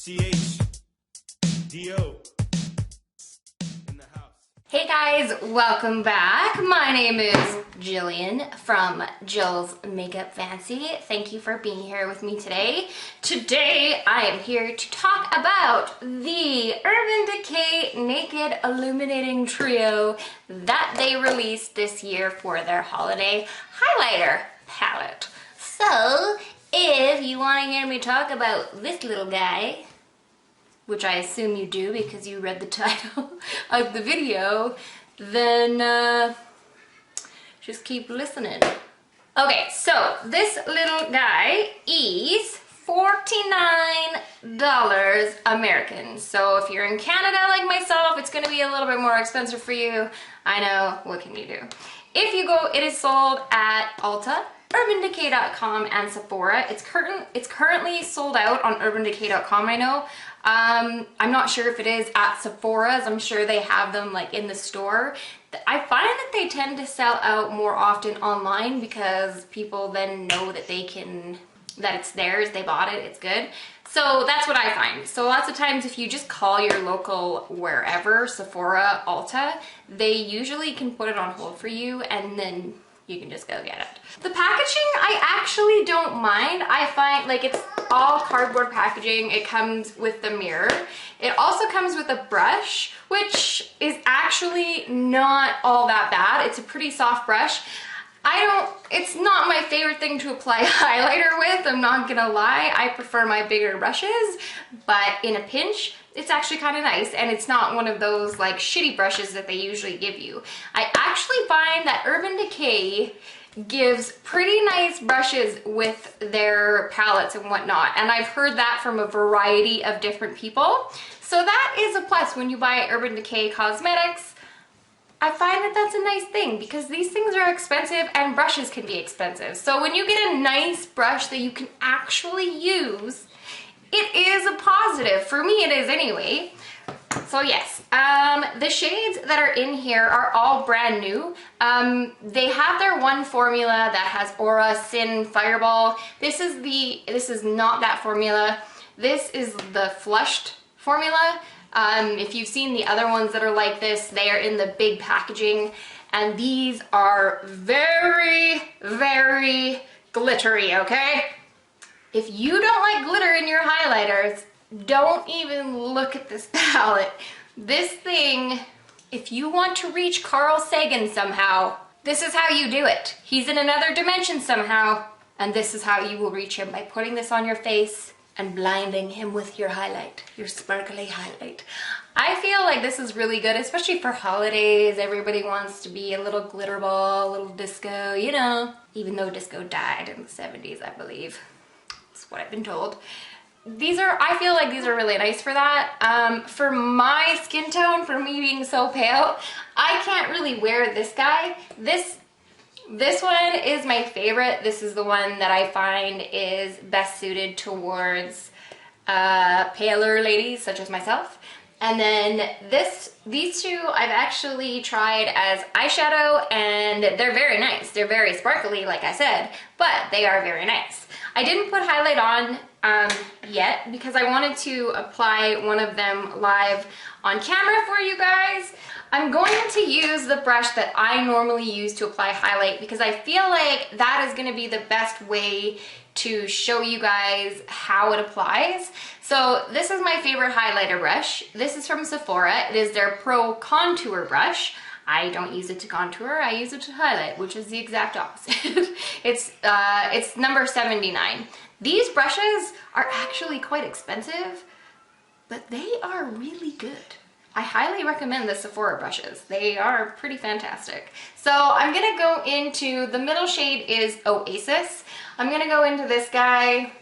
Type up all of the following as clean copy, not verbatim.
CHDO in the house. Hey guys, welcome back. My name is Jillian from Jill's Makeup Fancy. Thank you for being here with me today. Today I am here to talk about the Urban Decay Naked Illuminating Trio that they released this year for their holiday highlighter palette. So, if you want to hear me talk about this little guy, which I assume you do because you read the title of the video, then just keep listening. Okay, so this little guy is $49 American. So if you're in Canada like myself, it's gonna be a little bit more expensive for you. I know, what can you do? If you go, it is sold at Ulta, UrbanDecay.com, and Sephora. It's currently sold out on UrbanDecay.com, I know. I'm not sure if it is at Sephora's. I'm sure they have them like in the store. I find that they tend to sell out more often online because people then know that that it's theirs, they bought it, it's good. So that's what I find. So lots of times if you just call your local wherever, Sephora, Ulta, they usually can put it on hold for you and then you can just go get it. The packaging, I actually don't mind. I find like it's all cardboard packaging. It comes with the mirror. It also comes with a brush, which is actually not all that bad. It's a pretty soft brush. It's not my favorite thing to apply highlighter with, I'm not gonna lie. I prefer my bigger brushes, but in a pinch, it's actually kind of nice, and it's not one of those like shitty brushes that they usually give you. I actually find that Urban Decay gives pretty nice brushes with their palettes and whatnot, and I've heard that from a variety of different people. So that is a plus when you buy Urban Decay cosmetics. I find that that's a nice thing because these things are expensive and brushes can be expensive. So when you get a nice brush that you can actually use, it is a positive. For me, it is anyway. So yes, the shades that are in here are all brand new. They have their one formula that has Aura, Sin, Fireball. This is not that formula. This is the flushed formula. If you've seen the other ones that are like this, they are in the big packaging, and these are very, very glittery, okay? If you don't like glitter in your highlighters, don't even look at this palette. This thing, if you want to reach Carl Sagan somehow, this is how you do it. He's in another dimension somehow, and this is how you will reach him, by putting this on your face and blinding him with your highlight, your sparkly highlight. I feel like this is really good, especially for holidays. Everybody wants to be a little glitter ball, a little disco, you know, even though disco died in the 70s, I believe. That's what I've been told. I feel like these are really nice for that. For my skin tone, for me being so pale, I can't really wear this guy. This one is my favorite. This is the one that I find is best suited towards paler ladies such as myself. And then these two I've actually tried as eyeshadow, and they're very nice. They're very sparkly, like I said, but they are very nice. I didn't put highlight on yet because I wanted to apply one of them live on camera for you guys. I'm going to use the brush that I normally use to apply highlight because I feel like that is going to be the best way to show you guys how it applies. So this is my favorite highlighter brush. This is from Sephora. It is their Pro Contour brush. I don't use it to contour, I use it to highlight, which is the exact opposite. It's number 79. These brushes are actually quite expensive, but they are really good. I highly recommend the Sephora brushes. They are pretty fantastic. So I'm gonna go into, the middle shade is Oasis. I'm gonna go into this guy.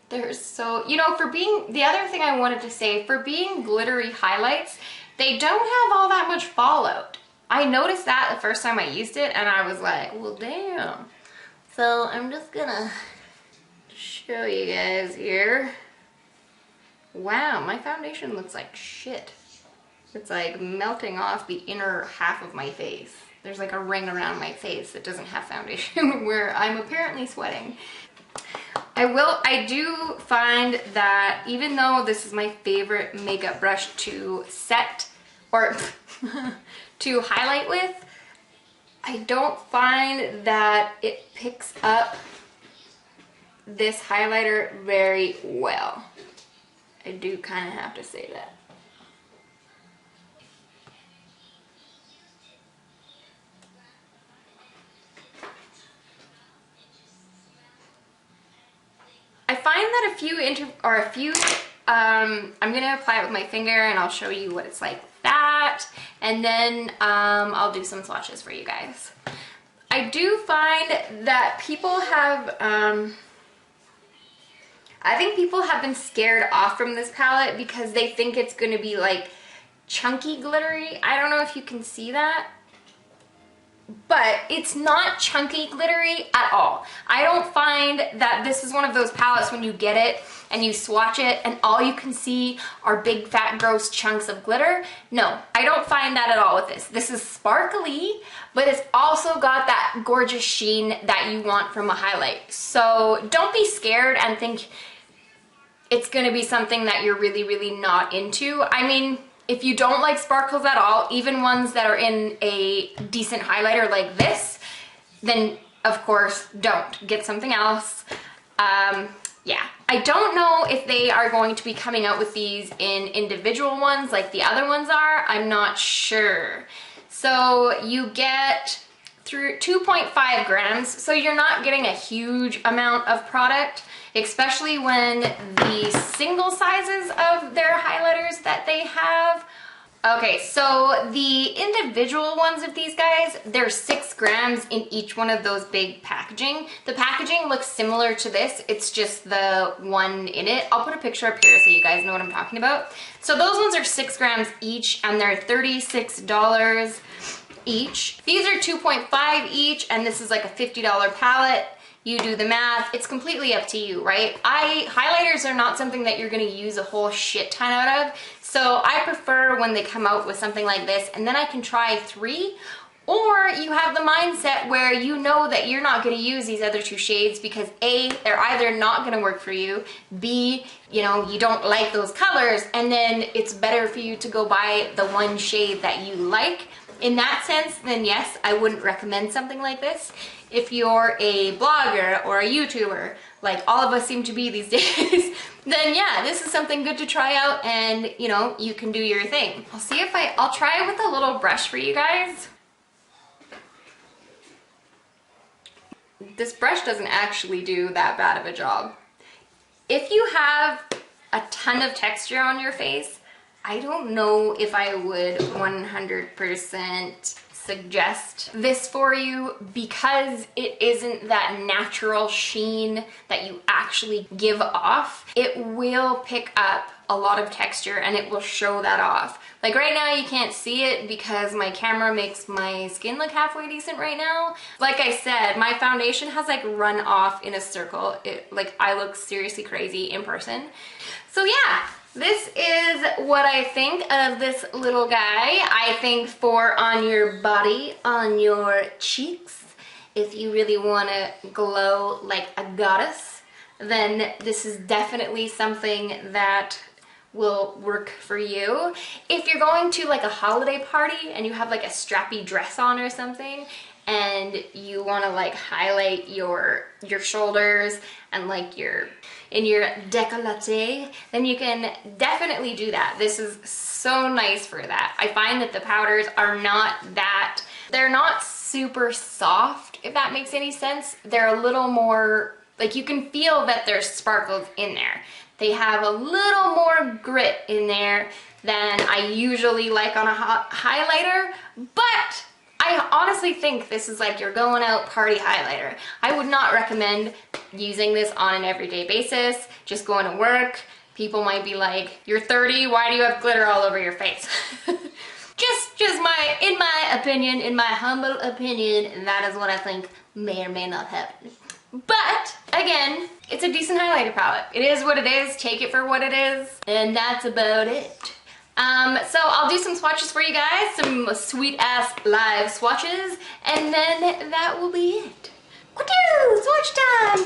There's so, you know, the other thing I wanted to say, for being glittery highlights, they don't have all that much fallout. I noticed that the first time I used it and I was like, well damn. So I'm just gonna show you guys here. Wow, my foundation looks like shit. It's like melting off the inner half of my face. There's like a ring around my face that doesn't have foundation where I'm apparently sweating. I do find that even though this is my favorite makeup brush to set or to highlight with, I don't find that it picks up this highlighter very well. I do kind of have to say that. I find that I'm gonna apply it with my finger and I'll show you what it's like with that, and then I'll do some swatches for you guys. I do find that people have, I think people have been scared off from this palette because they think it's gonna be like chunky glittery. I don't know if you can see that, but it's not chunky glittery at all. I don't find that this is one of those palettes when you get it and you swatch it and all you can see are big fat gross chunks of glitter. No, I don't find that at all with this. This is sparkly, but it's also got that gorgeous sheen that you want from a highlight. So don't be scared and think it's gonna be something that you're really, really not into. I mean, if you don't like sparkles at all, even ones that are in a decent highlighter like this, then of course don't. Get something else. Yeah, I don't know if they are going to be coming out with these in individual ones like the other ones are. I'm not sure. So you get through 2.5 grams, so you're not getting a huge amount of product, especially when the single sizes of their highlighters that they have. Okay, so the individual ones of these guys, they're 6 grams in each one of those big packaging. The packaging looks similar to this, it's just the one in it. I'll put a picture up here so you guys know what I'm talking about. So those ones are 6 grams each and they're $36 each. These are 2.5 each and this is like a $50 palette. You do the math, it's completely up to you, right? Highlighters are not something that you're gonna use a whole shit ton out of, so I prefer when they come out with something like this and then I can try 3, or you have the mindset where you know that you're not gonna use these other 2 shades because A, they're either not gonna work for you, B, you know, you don't like those colors, and then it's better for you to go buy the one shade that you like. In that sense, then yes, I wouldn't recommend something like this. If you're a blogger or a YouTuber, like all of us seem to be these days, then yeah, this is something good to try out and, you know, you can do your thing. I'll try it with a little brush for you guys. This brush doesn't actually do that bad of a job. If you have a ton of texture on your face, I don't know if I would 100% suggest this for you because it isn't that natural sheen that you actually give off. It will pick up a lot of texture and it will show that off. Like right now you can't see it because my camera makes my skin look halfway decent right now. Like I said, my foundation has like run off in a circle. Like I look seriously crazy in person. So yeah. This is what I think of this little guy. I think for on your body, on your cheeks, if you really want to glow like a goddess, then this is definitely something that will work for you. If you're going to like a holiday party and you have like a strappy dress on or something, and you want to like highlight your shoulders and like your décolleté, then you can definitely do that. This is so nice for that. I find that the powders are they're not super soft, if that makes any sense. They're a little more, like you can feel that there's sparkles in there. They have a little more grit in there than I usually like on a highlighter, but I honestly think this is like your going out party highlighter. I would not recommend using this on an everyday basis, just going to work. People might be like, you're 30, why do you have glitter all over your face? in my opinion, in my humble opinion, that is what I think may or may not happen. But again, it's a decent highlighter palette. It is what it is, take it for what it is, and that's about it. So I'll do some swatches for you guys, some sweet ass live swatches, and then that will be it. Swatch time!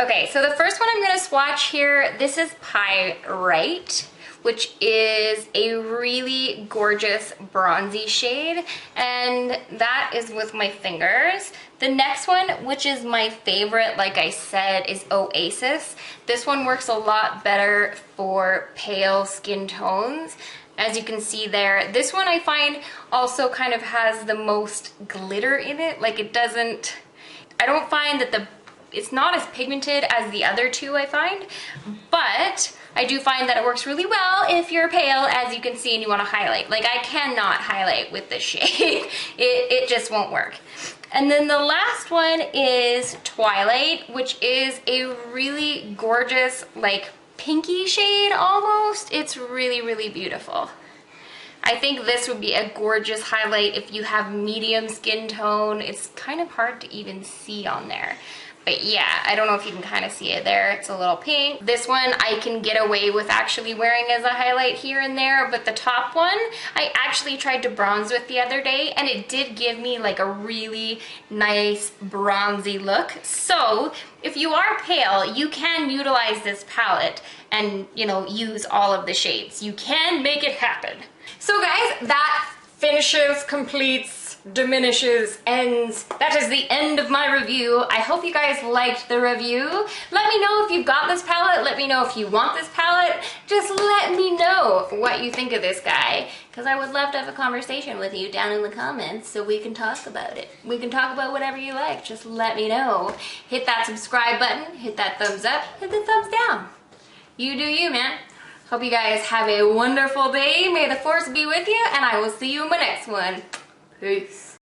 Okay, so the first one I'm gonna swatch here, this is Pyrite, which is a really gorgeous bronzy shade, and that is with my fingers. The next one, which is my favorite, like I said, is Oasis. This one works a lot better for pale skin tones. As you can see there, this one I find also kind of has the most glitter in it. Like it doesn't, I don't find that it's not as pigmented as the other two I find, but I do find that it works really well if you're pale, as you can see, and you want to highlight. Like I cannot highlight with this shade. It just won't work. And then the last one is Twilight, which is a really gorgeous, like pinky shade almost. It's really, really beautiful. I think this would be a gorgeous highlight if you have medium skin tone. It's kind of hard to even see on there. But yeah, I don't know if you can kind of see it there. It's a little pink. This one I can get away with actually wearing as a highlight here and there, but the top one I actually tried to bronze with the other day, and it did give me like a really nice bronzy look. So if you are pale, you can utilize this palette and, you know, use all of the shades. You can make it happen. So guys, that finishes, completes, diminishes, ends. That is the end of my review. I hope you guys liked the review. Let me know if you've got this palette. Let me know if you want this palette. Just let me know what you think of this guy, because I would love to have a conversation with you down in the comments so we can talk about it. We can talk about whatever you like. Just let me know. Hit that subscribe button, hit that thumbs up, hit the thumbs down. You do you, man. Hope you guys have a wonderful day. May the force be with you, and I will see you in my next one. Peace.